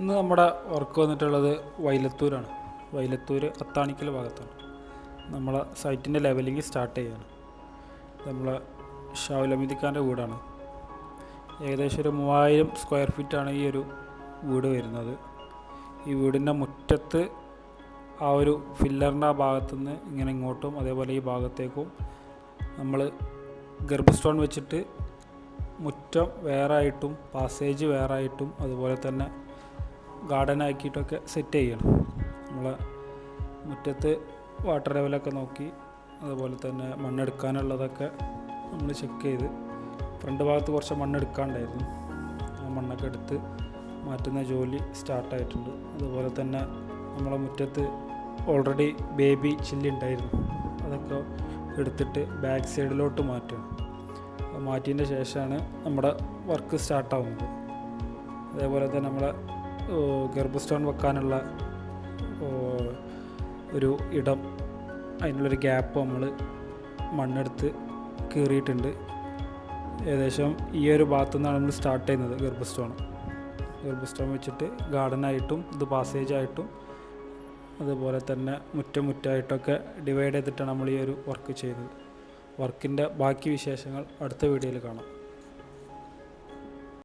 ഇന്ന് നമ്മുടെ വർക്ക് വന്നിട്ടുള്ളത് വൈലത്തൂരാണ്. വൈലത്തൂർ അത്താണിക്കൽ ഭാഗത്താണ്. നമ്മളെ സൈറ്റിൻ്റെ ലെവലിംഗ് സ്റ്റാർട്ട് ചെയ്യുകയാണ്. നമ്മളെ ഷാവുലമീദിക്കാൻ്റെ വീടാണ്. ഏകദേശം ഒരു 3000 സ്ക്വയർ ഫീറ്റാണ് ഈ ഒരു വീട് വരുന്നത്. ഈ വീടിൻ്റെ മുറ്റത്ത് ആ ഒരു ഫില്ലറിൻ്റെ ആ ഭാഗത്തുനിന്ന് ഇങ്ങനെ ഇങ്ങോട്ടും അതേപോലെ ഈ ഭാഗത്തേക്കും നമ്മൾ ഗർഭ സ്റ്റോൺ വെച്ചിട്ട് മുറ്റം വേറെ ആയിട്ടും പാസേജ് വേറെ ആയിട്ടും അതുപോലെ തന്നെ ഗാർഡൻ ആക്കിയിട്ടൊക്കെ സെറ്റ് ചെയ്യണം. നമ്മളെ മുറ്റത്ത് വാട്ടർ ലെവലൊക്കെ നോക്കി അതുപോലെ തന്നെ മണ്ണെടുക്കാനുള്ളതൊക്കെ നമ്മൾ ചെക്ക് ചെയ്ത് ഫ്രണ്ട് ഭാഗത്ത് കുറച്ച് മണ്ണെടുക്കാണ്ടായിരുന്നു. ആ മണ്ണൊക്കെ എടുത്ത് മാറ്റുന്ന ജോലി സ്റ്റാർട്ടായിട്ടുണ്ട്. അതുപോലെ തന്നെ നമ്മളെ മുറ്റത്ത് ഓൾറെഡി ബേബി ചില്ലി ഉണ്ടായിരുന്നു. അതൊക്കെ എടുത്തിട്ട് ബാക്ക് സൈഡിലോട്ട് മാറ്റുകയാണ്. മാറ്റിയതിൻ്റെ ശേഷമാണ് നമ്മുടെ വർക്ക് സ്റ്റാർട്ടാവുന്നത്. അതേപോലെ തന്നെ നമ്മളെ ഗർഭ സ്റ്റോൺ വെക്കാനുള്ള ഒരു ഇടം, അതിനുള്ളൊരു ഗ്യാപ്പ് നമ്മൾ മണ്ണെടുത്ത് കീറിയിട്ടുണ്ട്. ഏകദേശം ഈ ഒരു ഭാഗത്തു നിന്നാണ് നമ്മൾ സ്റ്റാർട്ട് ചെയ്യുന്നത്. ഗർഭ സ്റ്റോൺ വെച്ചിട്ട് ഗാർഡനായിട്ടും ഇത് പാസേജായിട്ടും അതുപോലെ തന്നെ മുറ്റായിട്ടൊക്കെ ഡിവൈഡ് ചെയ്തിട്ടാണ് നമ്മൾ ഈ ഒരു വർക്ക് ചെയ്യുന്നത്. വർക്കിൻ്റെ ബാക്കി വിശേഷങ്ങൾ അടുത്ത വീഡിയോയിൽ കാണാം.